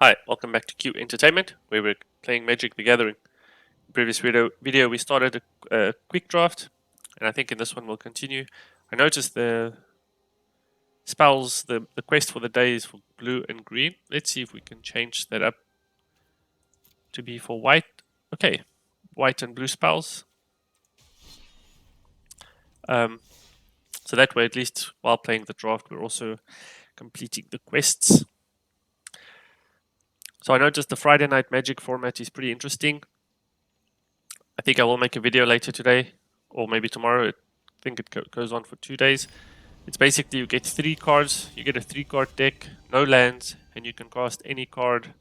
Hi, welcome back to Q Entertainment, where we're playing Magic the Gathering. In the previous video we started a quick draft, and I think in this one we'll continue. I noticed the spells, the quest for the day is for blue and green. Let's see if we can change that up to be for white. Okay, white and blue spells. So that way, at least while playing the draft, we're also completing the quests. So I noticed the Friday Night Magic format is pretty interesting. I think I will make a video later today, or maybe tomorrow. I think it goes on for 2 days. It's basically you get 3 cards, you get a 3-card deck, no lands, and you can cast any card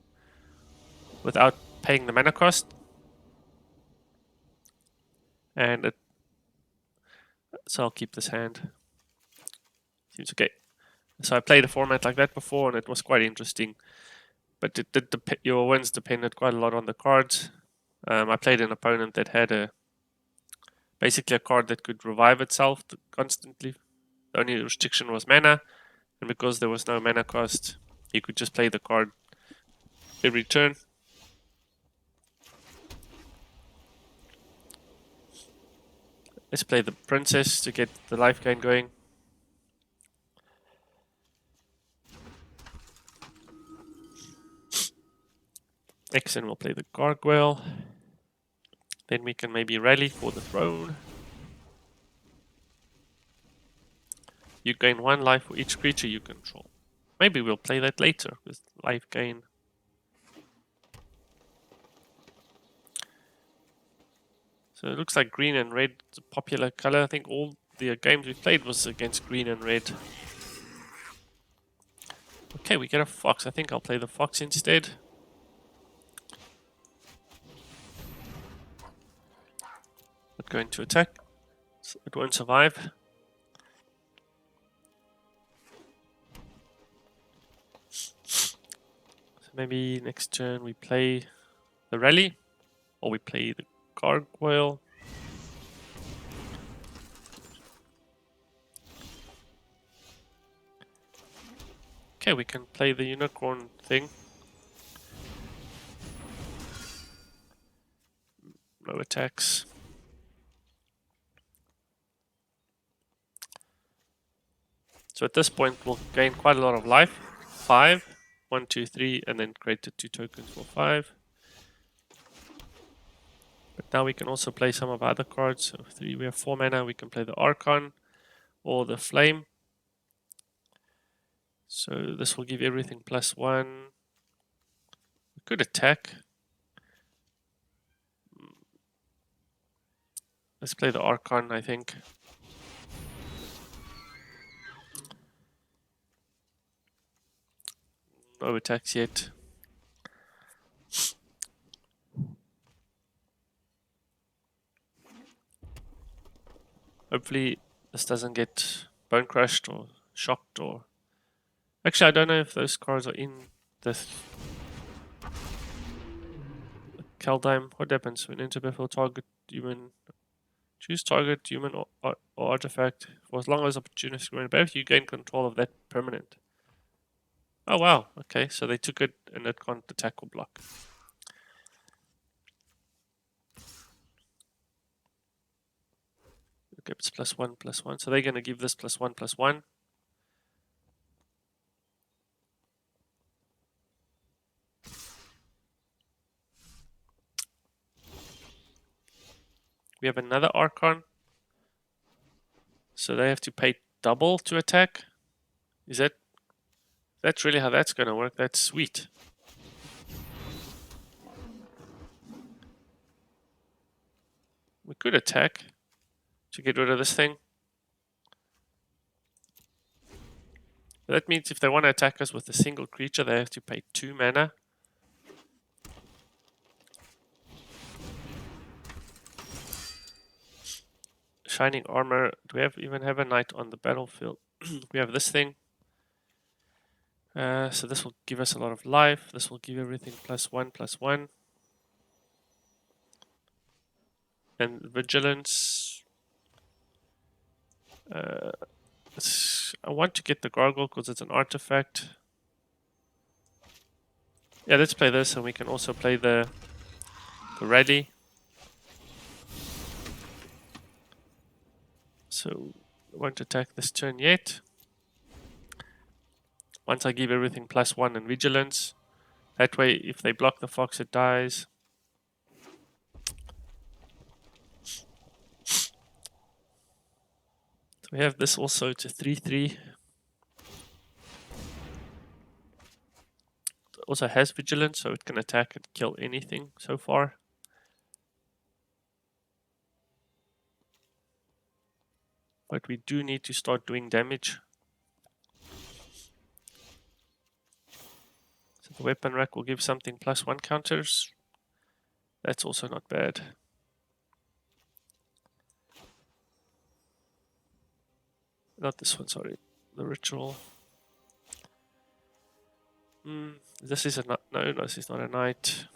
without paying the mana cost. And so I'll keep this hand. Seems okay. So I played a format like that before, and it was quite interesting. But your wins depended quite a lot on the cards. I played an opponent that had basically a card that could revive itself constantly. The only restriction was mana, and because there was no mana cost, he could just play the card every turn. Let's play the princess to get the life gain going. Exen will play the gargoyle. Then we can maybe rally for the throne. You gain 1 life for each creature you control. Maybe we'll play that later with life gain. So it looks like green and red is a popular color. I think all the games we played was against green and red. Okay, we get a fox. I think I'll play the fox instead. Not going to attack. So it won't survive. So maybe next turn we play the rally, or we play the gargoyle. Okay, we can play the unicorn thing. No attacks. So at this point we'll gain quite a lot of life. 5, 1, 2, 3, and then create the 2 tokens for 5. But now we can also play some of our other cards. So 3, we have 4 mana, we can play the Archon or the Flame. So this will give everything +1. We could attack. Let's play the Archon, I think. No attacks yet. Hopefully this doesn't get bone crushed or shocked or... Actually, I don't know if those cards are in this Kaldheim. What happens when enter before target human? Choose target human or artifact for as long as opportunities remain above. You gain control of that permanent. Oh wow, okay, so they took it and it can't attack or block. Okay, it's +1/+1, so they're gonna give this +1/+1. We have another Archon. So they have to pay double to attack? Is that's really how that's gonna work? That's sweet. We could attack to get rid of this thing. But that means if they want to attack us with a single creature, they have to pay 2 mana. Shining armor. Do we even have a knight on the battlefield? We have this thing. So this will give us a lot of life. This will give everything +1/+1. And vigilance. I want to get the gargoyle because it's an artifact. Yeah, let's play this, and we can also play the rally. So I won't attack this turn yet. Once I give everything +1 and vigilance, that way if they block the fox it dies. So we have this also to 3/3. It also has vigilance, so it can attack and kill anything so far. But we do need to start doing damage. So the weapon rack will give something +1 counters. That's also not bad. Not this one, sorry. The ritual. This is a no, this is not a knight.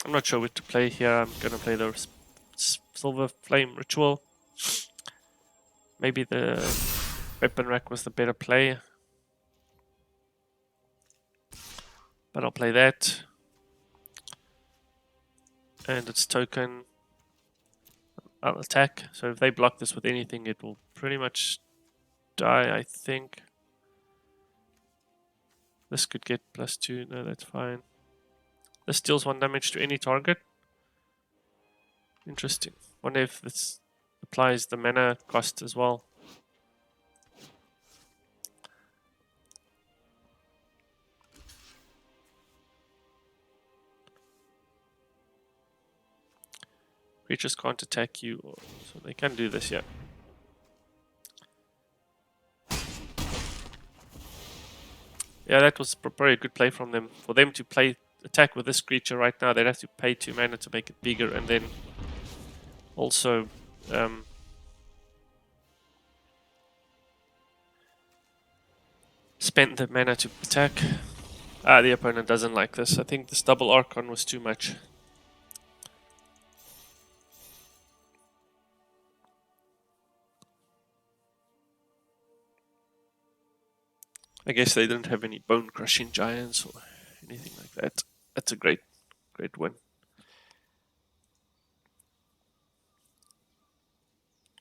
I'm not sure what to play here. I'm gonna play the silver flame ritual. Maybe the weapon rack was the better play. But I'll play that. And its token, I'll attack. So if they block this with anything, it will pretty much die, I think. This could get +2. No, that's fine. This deals 1 damage to any target. Interesting. Wonder if this applies the mana cost as well. Creatures can't attack you, so they can do this, yeah. Yeah, that was probably a good play from them. For them to play attack with this creature right now, they'd have to pay 2 mana to make it bigger, and then also spend the mana to attack. The opponent doesn't like this. I think this double Archon was too much. I guess they didn't have any bone crushing giants or anything like that. That's a great win.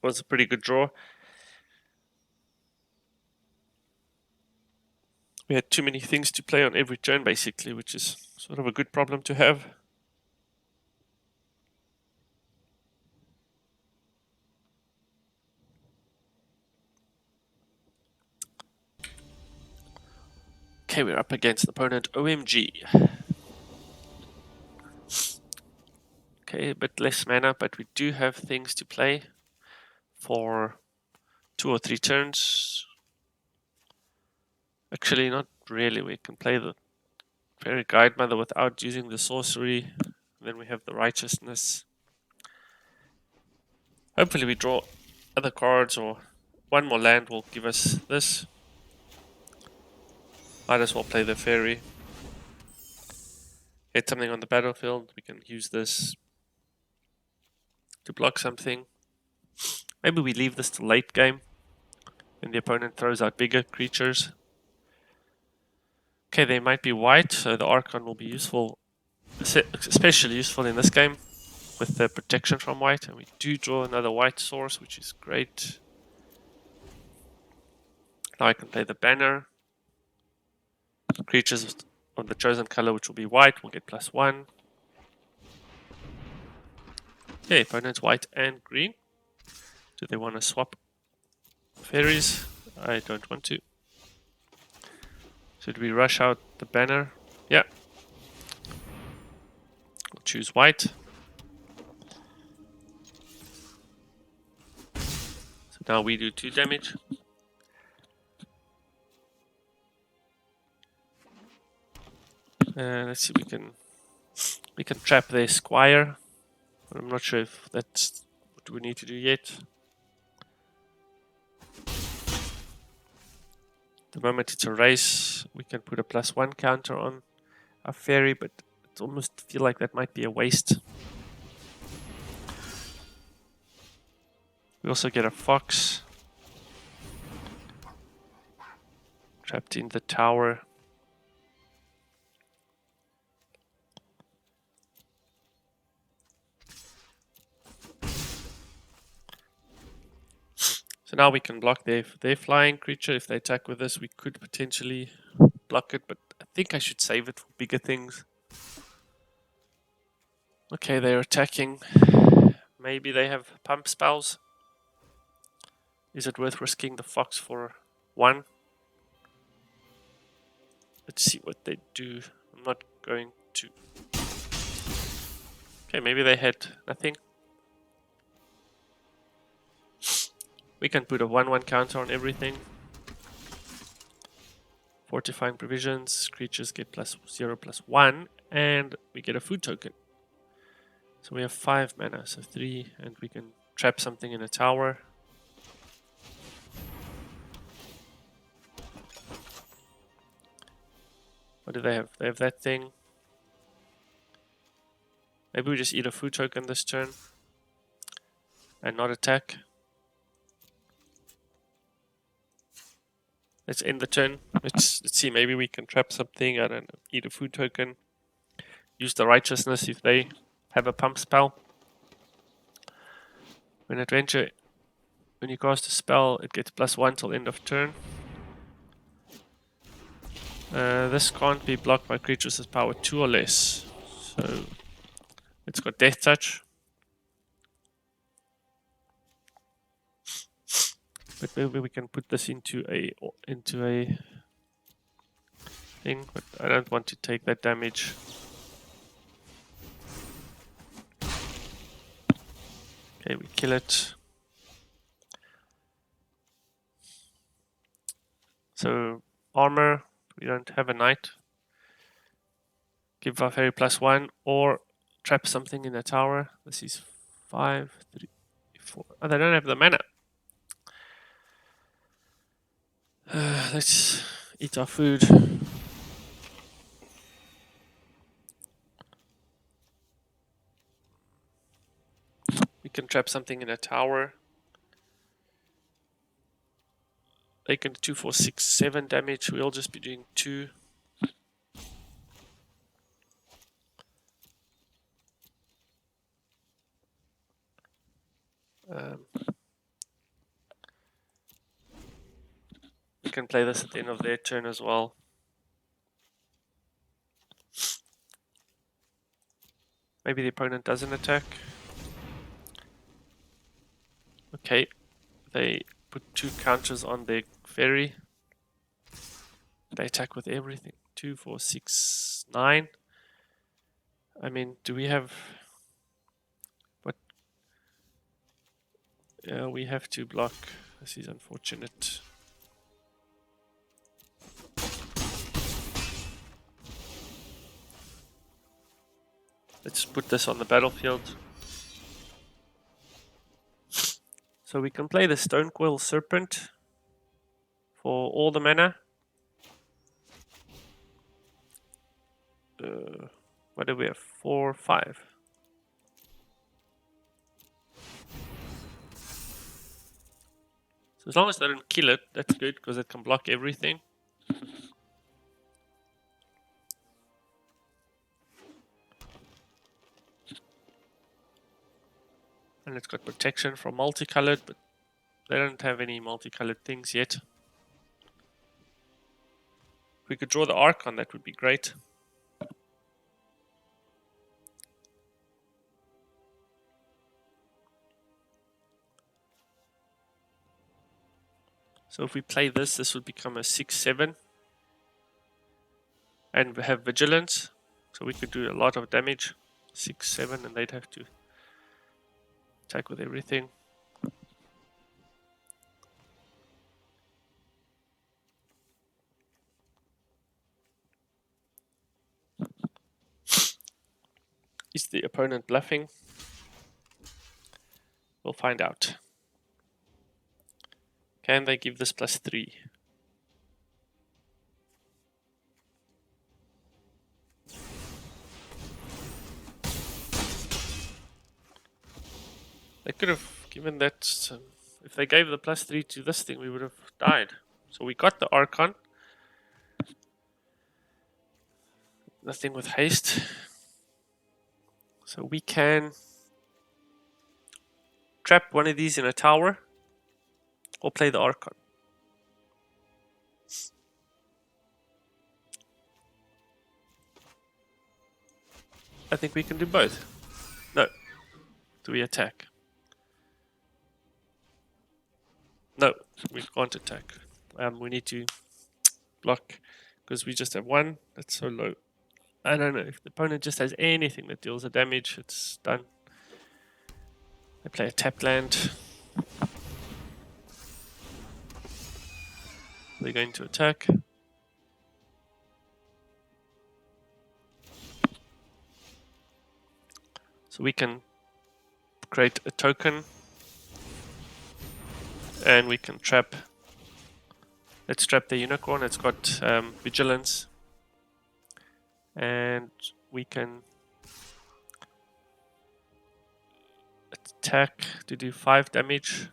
Was a pretty good draw. We had too many things to play on every turn, basically, which is sort of a good problem to have. Okay, we're up against the opponent OMG. Okay, a bit less mana, but we do have things to play for 2 or 3 turns. Actually, not really. We can play the Fairy Guide Mother without using the sorcery. Then we have the Righteousness. Hopefully we draw other cards, or 1 more land will give us this. Might as well play the Fairy. Hit something on the battlefield. We can use this to block something. Maybe we leave this to late game when the opponent throws out bigger creatures. Okay, they might be white, so the Archon will be useful, especially useful in this game with the protection from white. And we do draw another white source, which is great. Now I can play the banner. Creatures of the chosen color, which will be white, will get +1. Okay, opponent's white and green. Do they want to swap fairies? I don't want to. Should we rush out the banner? Yeah. We'll choose white. So now we do 2 damage. Let's see, we can trap their squire. I'm not sure if that's what we need to do yet. The moment it's a race, we can put a +1 counter on a fairy, but it almost feel like that might be a waste. We also get a fox. Trapped in the tower. So now we can block their flying creature. If they attack with us, we could potentially block it, but I think I should save it for bigger things. Okay, they're attacking. Maybe they have pump spells. Is it worth risking the fox for 1? Let's see what they do. I'm not going to. Okay, maybe they had nothing. We can put a 1/1 counter on everything. Fortifying provisions, creatures get +0/+1, and we get a food token. So we have 5 mana, so 3, and we can trap something in a tower. What do they have? They have that thing. Maybe we just eat a food token this turn and not attack. Let's end the turn. Let's see. Maybe we can trap something. I don't know. Eat a food token. Use the righteousness if they have a pump spell. When you cast a spell, it gets +1 till end of turn. This can't be blocked by creatures with power 2 or less. So it's got Death Touch. But maybe we can put this into a thing, but I don't want to take that damage. Okay, we kill it. So armor, we don't have a knight. Give our fairy +1 or trap something in a tower. This is 5, 3, 4. Oh, they don't have the mana. Let's eat our food. We can trap something in a tower. They can do 2, 4, 6, 7 damage. We'll just be doing 2. We can play this at the end of their turn as well. Maybe the opponent doesn't attack. Okay, they put 2 counters on their fairy. They attack with everything. 2, 4, 6, 9. I mean, do we have... What? Yeah, we have to block. This is unfortunate. Let's put this on the battlefield. So we can play the Stonecoil Serpent for all the mana. What do we have? 4, 5. So as long as they don't kill it, that's good because it can block everything. And it's got protection from multicolored, but they don't have any multicolored things yet. If we could draw the Archon, that would be great. So if we play this, this would become a 6/7. And we have Vigilance, so we could do a lot of damage. 6/7, and they'd have to attack with everything. Is the opponent bluffing? We'll find out. Can they give this +3? They could have given that... if they gave the +3 to this thing, we would have died. So we got the Archon. Nothing with haste. So we can trap one of these in a tower or play the Archon. I think we can do both. No. Do we attack? No, we can't attack. We need to block because we just have one. That's so low. I don't know. If the opponent just has anything that deals the damage, it's done. They play a tap land. They're going to attack. So we can create a token and we can trap. Let's trap the unicorn. It's got vigilance. And we can attack to do 5 damage.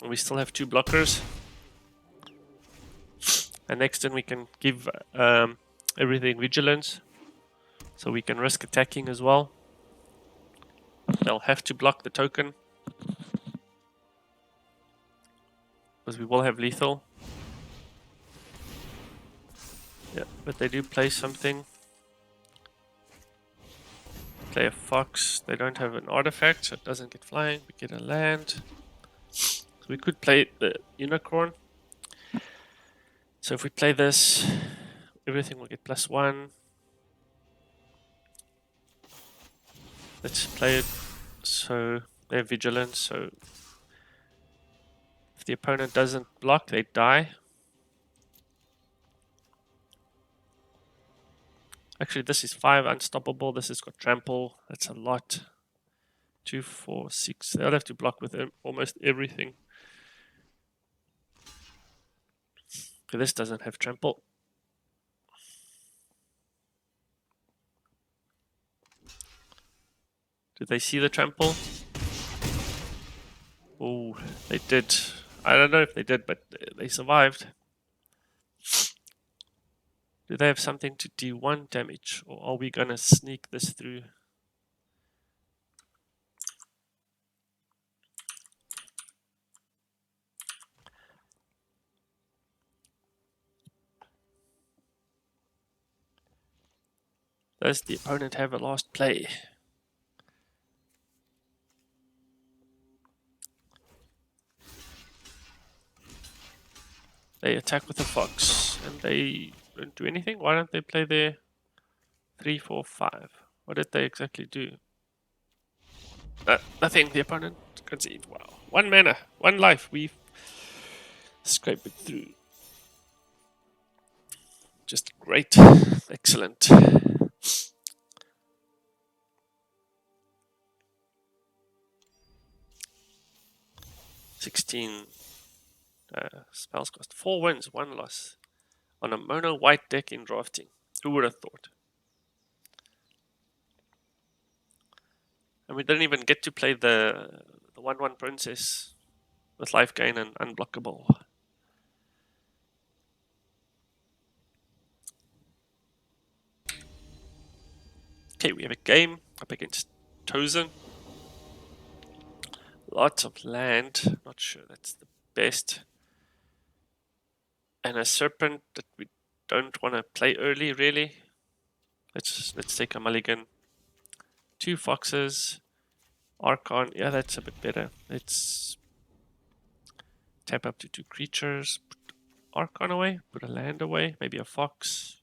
And we still have 2 blockers. And next turn we can give everything vigilance. So we can risk attacking as well. They'll have to block the token. Because we will have lethal. Yeah, but they do play something. Play a fox. They don't have an artifact, so it doesn't get flying. We get a land. So we could play the unicorn. So if we play this, everything will get +1. Let's play it. So they have vigilance. So if the opponent doesn't block, they die. Actually, this is 5 unstoppable. This has got trample. That's a lot. 2, 4, 6. They'll have to block with almost everything. Okay, this doesn't have trample. Did they see the trample? Oh, they did. I don't know if they did, but they survived. Do they have something to do 1 damage? Or are we gonna sneak this through? Does the opponent have a last play? They attack with a fox and they don't do anything. Why don't they play their 3, 4, 5? What did they exactly do? Nothing. The opponent conceded. Wow. 1 mana, 1 life. We scrape it through. Just great. Excellent. Spells cost 4 wins, 1 loss on a mono white deck in drafting. Who would have thought? And we didn't even get to play the 1/1 princess with life gain and unblockable. Okay, we have a game up against Tozen. Lots of land. Not sure that's the best. And a serpent that we don't want to play early, really. Let's take a mulligan. 2 foxes. Archon. Yeah, that's a bit better. Let's tap up to 2 creatures. Put Archon away. Put a land away. Maybe a fox.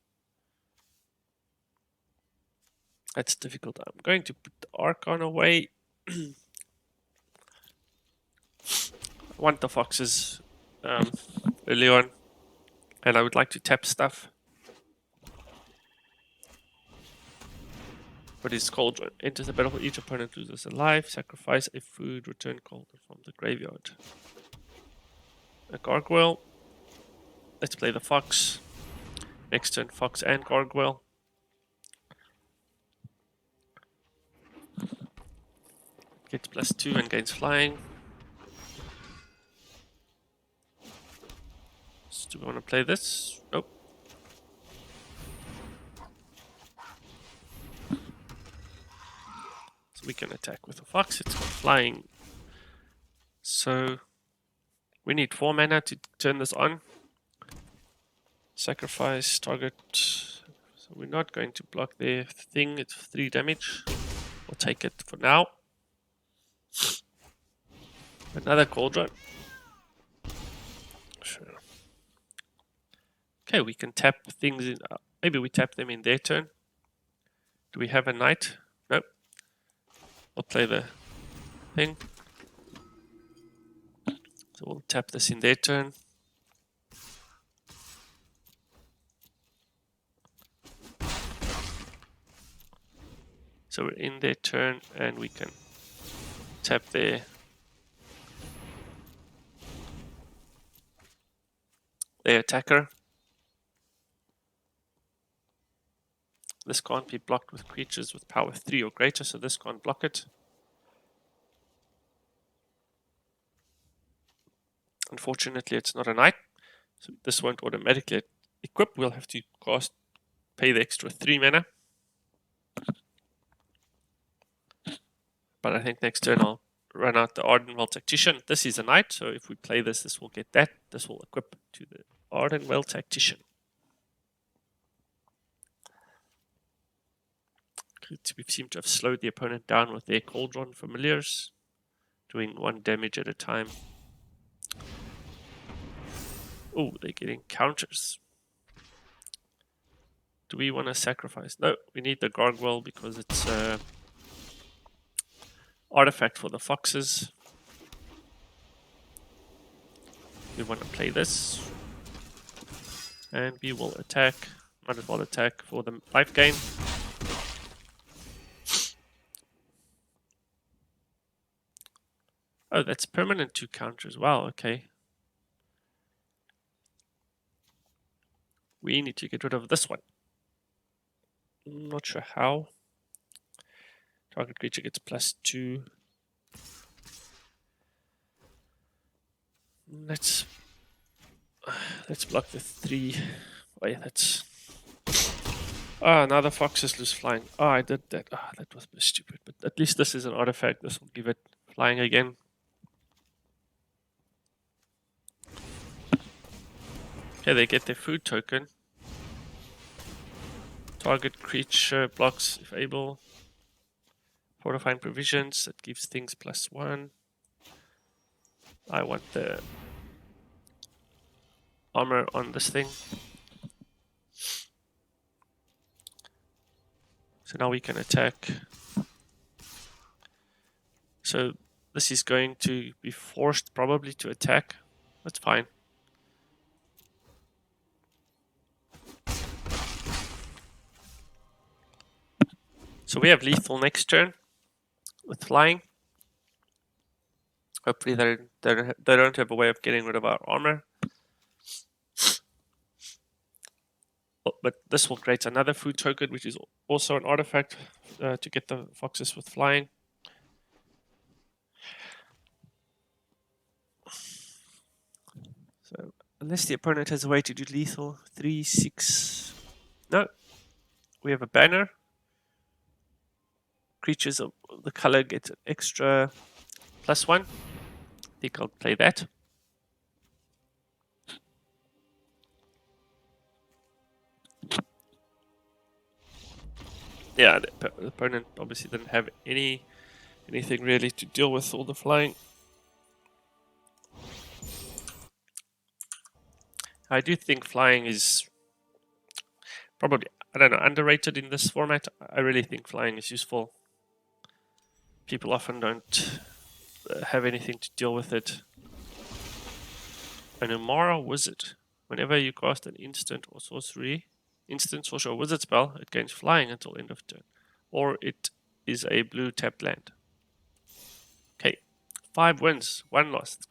That's difficult. I'm going to put the Archon away. I want the foxes early on. And I would like to tap stuff. But it's called enters the battlefield. Each opponent loses a life. Sacrifice a food. Return cauldron from the graveyard. A gargoyle. Let's play the fox. Next turn, fox and gargoyle. Gets +2 and gains flying. So do we want to play this? Nope. So we can attack with a fox. It's got flying. So we need 4 mana to turn this on. Sacrifice target. So we're not going to block their thing. It's 3 damage. We'll take it for now. Another cauldron. Sure. Okay, we can tap things in. Maybe we tap them in their turn. Do we have a knight? Nope. We'll play the thing. So we'll tap this in their turn. So we're in their turn and we can tap their attacker. This can't be blocked with creatures with power 3 or greater, so this can't block it. Unfortunately, it's not a knight, so this won't automatically equip. We'll have to pay the extra 3 mana. But I think next turn I'll run out the Ardenwell Tactician. This is a knight, so if we play this, this will get that. This will equip to the Ardenwell Tactician. We seem to have slowed the opponent down with their Cauldron Familiars, doing 1 damage at a time. Oh, they're getting counters. Do we want to sacrifice? No, we need the Gargoyle because it's an artifact for the foxes. We want to play this. And we will attack. Might as well attack for the life gain. Oh, that's permanent 2 counters. Wow, okay. We need to get rid of this one. I'm not sure how. Target creature gets +2. Let's block the 3. Oh yeah, that's... Ah, now the foxes lose flying. Oh, I did that. Ah, that was stupid. But at least this is an artifact. This will give it flying again. Okay, they get their food token. Target creature blocks if able. Fortifying provisions, that gives things +1. I want the armor on this thing. So now we can attack. So this is going to be forced probably to attack. That's fine. So we have lethal next turn with flying. Hopefully they don't have a way of getting rid of our armor. But this will create another food token, which is also an artifact to get the foxes with flying. So unless the opponent has a way to do lethal, 3, 6. No, we have a banner. Creatures of the color get an extra +1. I think I'll play that. Yeah, the opponent obviously didn't have anything really to deal with all the flying. I do think flying is probably, I don't know, underrated in this format. I really think flying is useful. People often don't have anything to deal with it. An Umara Wizard. Whenever you cast an instant or sorcery, or wizard spell, it gains flying until end of turn. Or it is a blue tapped land. Okay, 5 wins, 1 loss. That's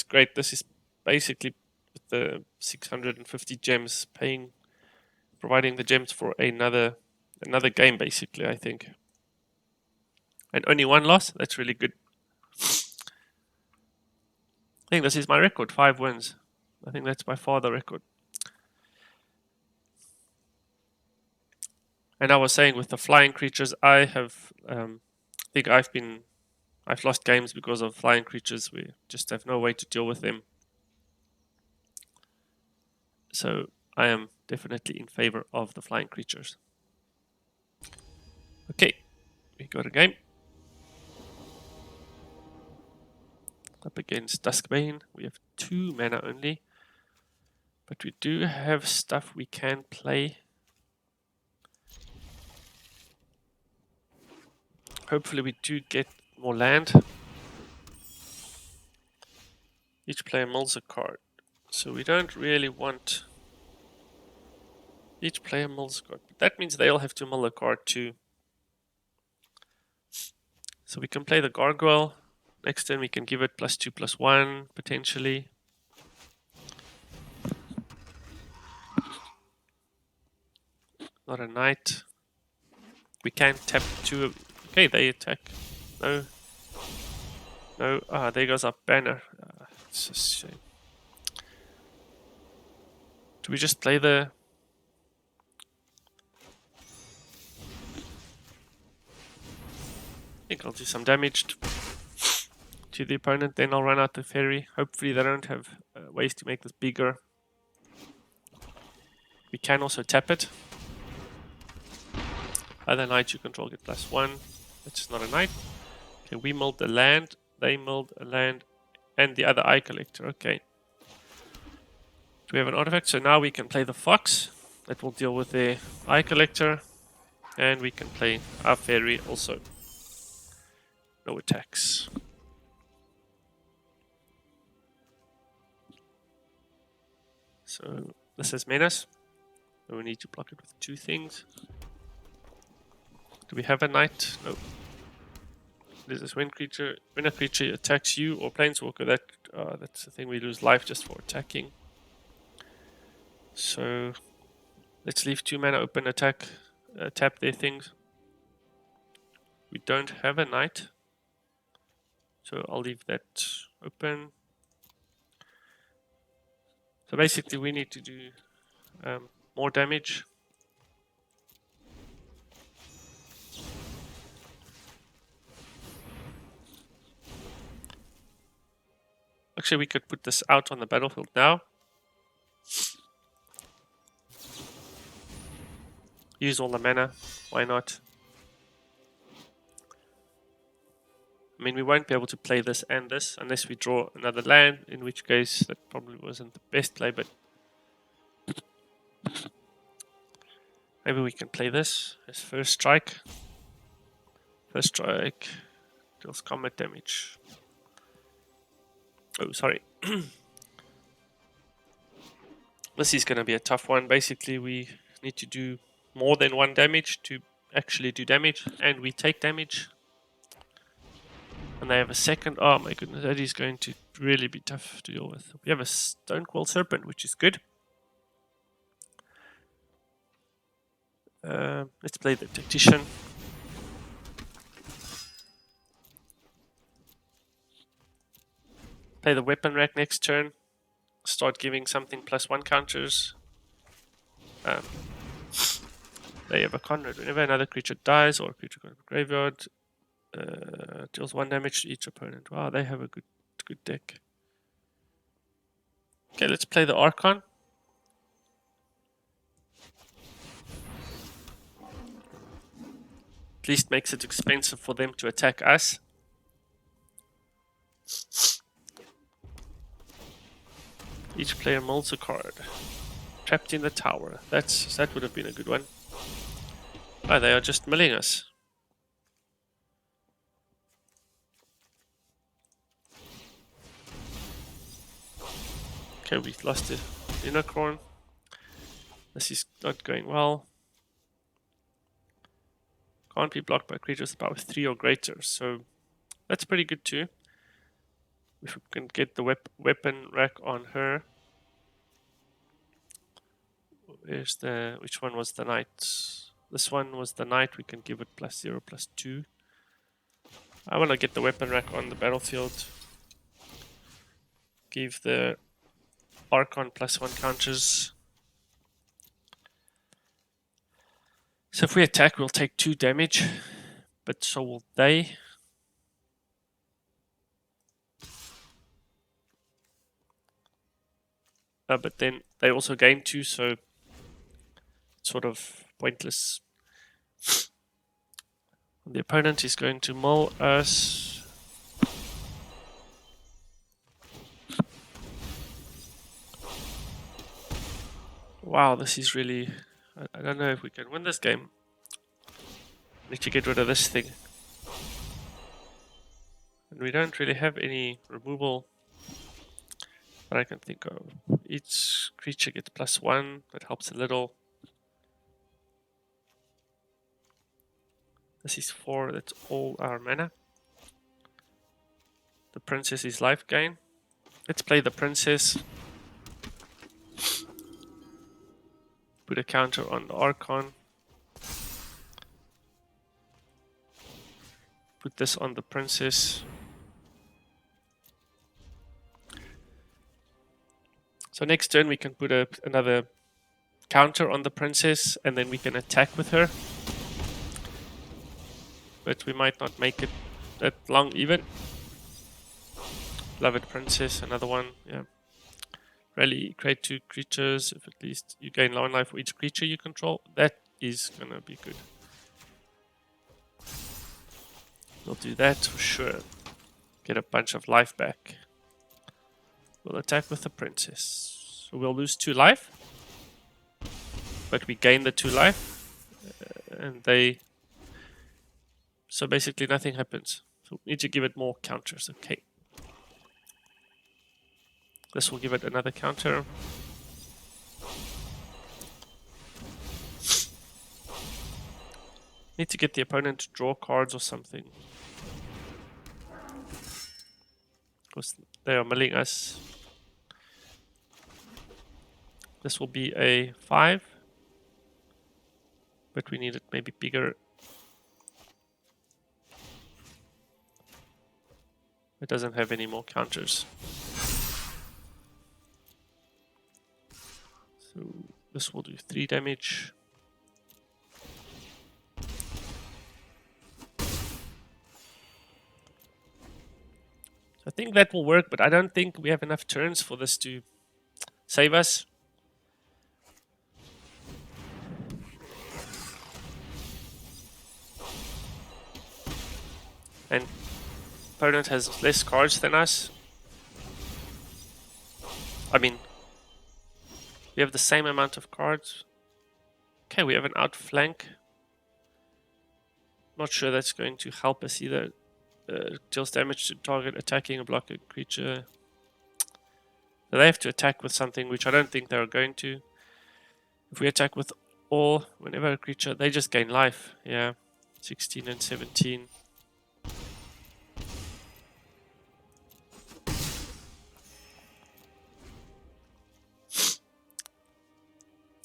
great. This is basically with the 650 gems providing the gems for another game, basically, I think. And only 1 loss, that's really good. I think this is my record, 5 wins. I think that's by far the record. And I was saying with the flying creatures, I have think I've lost games because of flying creatures. We just have no way to deal with them. So I am definitely in favor of the flying creatures. Okay, we got a game. Up against Duskbane. We have 2 mana only. But we do have stuff we can play. Hopefully we do get more land. Each player mulls a card. So we don't really want... Each player mulls a card. But that means they'll have to mull a card too. So we can play the Gargoyle. Next turn we can give it +2/+1 potentially. Not a knight. We can tap 2. Okay, they attack. No. No. Ah, there goes our banner. It's a shame. Do we just play the... I think I'll do some damage to the opponent, then I'll run out the fairy. Hopefully they don't have ways to make this bigger. We can also tap it. Other knight you control get +1. That's just not a knight. Okay, we milled the land, they milled a land, and the other eye collector. Okay. Do we have an artifact? So now we can play the fox. That will deal with the eye collector. And we can play our fairy also. No attacks. So this is menace. So we need to block it with 2 things. Do we have a knight? No. This is when a creature attacks you or planeswalker, that's the thing, we lose life just for attacking. So let's leave 2 mana open, attack, tap their things. We don't have a knight, so I'll leave that open. So basically we need to do more damage. Actually, we could put this out on the battlefield now. Use all the mana, why not? I mean, we won't be able to play this and this unless we draw another land, in which case that probably wasn't the best play, but maybe we can play this as first strike. First strike deals combat damage. Oh, sorry. This is going to be a tough one. Basically, we need to do more than 1 damage to actually do damage, and we take damage. And they have a second. Oh my goodness, that is going to really be tough to deal with. We have a Stonecoil Serpent, which is good. Let's play the Tactician. Play the Weapon Rack next turn. Start giving something +1 counters. They have a Conrad. Whenever another creature dies or a creature goes to the graveyard, deals 1 damage to each opponent. Wow, they have a good deck. Okay, let's play the Archon. At least makes it expensive for them to attack us. Each player molds a card. Trapped in the tower. That would have been a good one. Oh, they are just milling us. Okay, we've lost the Unicorn. This is not going well. Can't be blocked by creatures with power 3 or greater, so that's pretty good too. If we can get the weapon rack on her. Where's the... which one was the knight? This one was the knight. We can give it +0/+2. I want to get the weapon rack on the battlefield. Give the Archon +1 counters. So if we attack, we'll take 2 damage, but so will they. But then they also gain 2, so it's sort of pointless. The opponent is going to mull us. Wow, this is really... I don't know if we can win this game. Need to get rid of this thing. And we don't really have any removal that I can think of. Each creature gets +1, that helps a little. This is 4, that's all our mana. The princess is life gain. Let's play the princess. Put a counter on the Archon. Put this on the princess. So next turn we can put another counter on the princess and then we can attack with her. But we might not make it that long even. Beloved princess, another one, yeah. Rally, create 2 creatures, if at least you gain 1 life for each creature you control. That is gonna be good. We'll do that for sure. Get a bunch of life back. We'll attack with the princess. So we'll lose 2 life. But we gain the 2 life. And they... So basically nothing happens. So we need to give it more counters. Okay. This will give it another counter. Need to get the opponent to draw cards or something. Because they are milling us. This will be a 5. But we need it maybe bigger. It doesn't have any more counters. So this will do 3 damage. I think that will work, but I don't think we have enough turns for this to save us. And opponent has less cards than us. I mean, we have the same amount of cards. Okay, we have an outflank. Not sure that's going to help us either. Deals damage to target attacking a blocking creature. So they have to attack with something, which I don't think they're going to. If we attack with all, whenever a creature, they just gain life. Yeah, 16 and 17.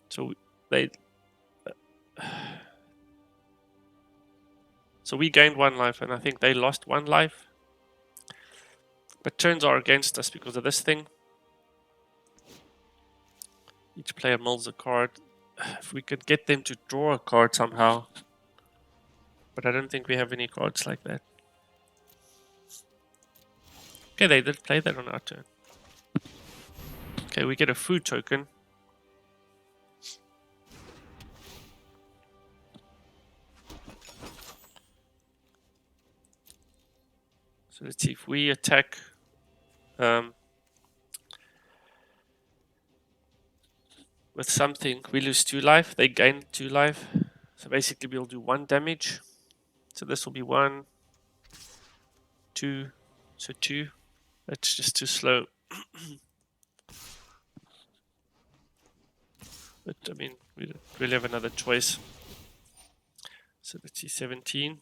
So they... So we gained 1 life, and I think they lost 1 life. But turns are against us because of this thing. Each player molds a card. If we could get them to draw a card somehow. But I don't think we have any cards like that. Okay, they did play that on our turn. Okay, we get a food token. So let's see if we attack with something, we lose 2 life, they gain 2 life. So basically we'll do 1 damage. So this will be 1, 2, so 2. That's just too slow. But I mean, we don't really have another choice. So let's see, 17.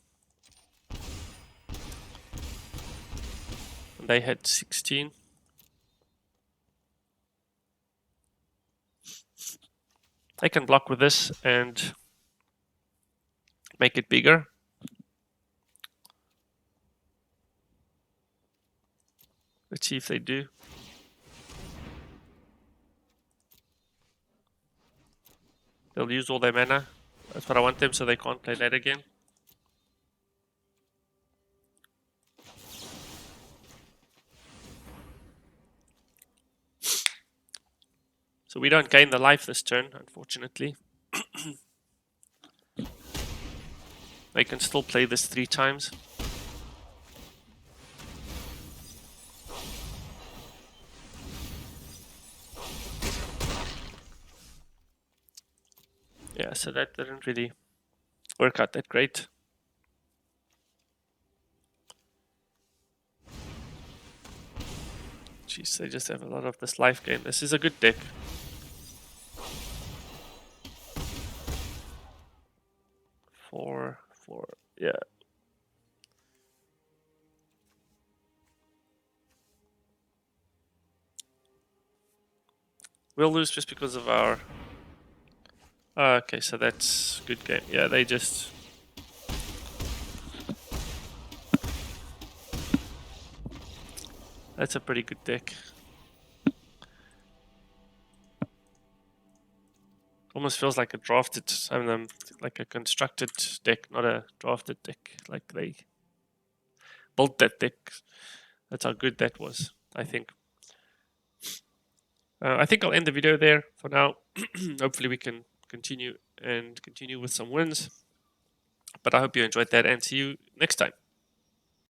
And they had 16. I can block with this and make it bigger. Let's see if they do. They'll use all their mana. That's what I want them, so they can't play that again. So we don't gain the life this turn, unfortunately. They can still play this 3 times. Yeah, so that didn't really work out that great. Jeez, they just have a lot of this life gain. This is a good deck. Four, yeah. We'll lose just because of our... okay, so that's good game. Yeah, they just... That's a pretty good deck. Almost feels like a drafted, like a constructed deck, not a drafted deck. Like they built that deck. That's how good that was, I think. I think I'll end the video there for now. Hopefully we can continue with some wins. But I hope you enjoyed that, and see you next time.